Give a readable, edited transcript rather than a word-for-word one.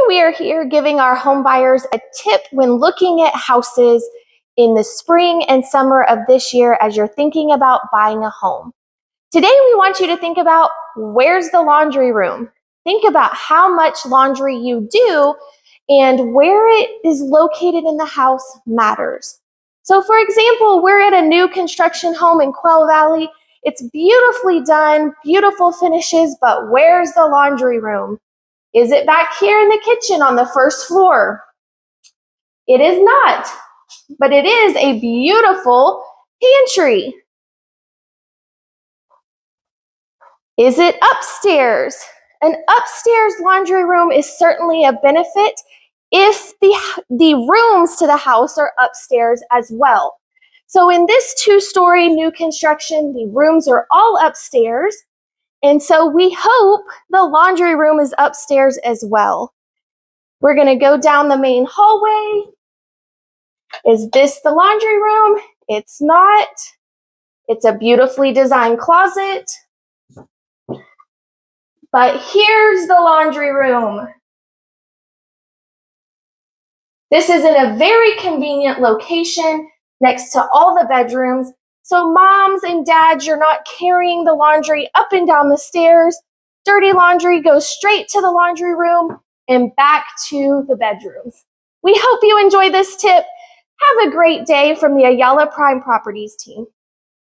we are here giving our home buyers a tip when looking at houses in the spring and summer of this year as you're thinking about buying a home. Today, we want you to think about where's the laundry room. Think about how much laundry you do and where it is located in the house matters. So for example, we're at a new construction home in Quail Valley. It's beautifully done, beautiful finishes, but where's the laundry room? Is it back here in the kitchen on the first floor? It is not, but it is a beautiful pantry. Is it upstairs? An upstairs laundry room is certainly a benefit if the rooms to the house are upstairs as well. So in this two-story new construction, the rooms are all upstairs. And so we hope the laundry room is upstairs as well. We're going to go down the main hallway. Is this the laundry room? It's not. It's a beautifully designed closet. But here's the laundry room. This is in a very convenient location next to all the bedrooms. So moms and dads, you're not carrying the laundry up and down the stairs. Dirty laundry goes straight to the laundry room and back to the bedrooms. We hope you enjoy this tip. Have a great day from the Ayala Prime Properties team.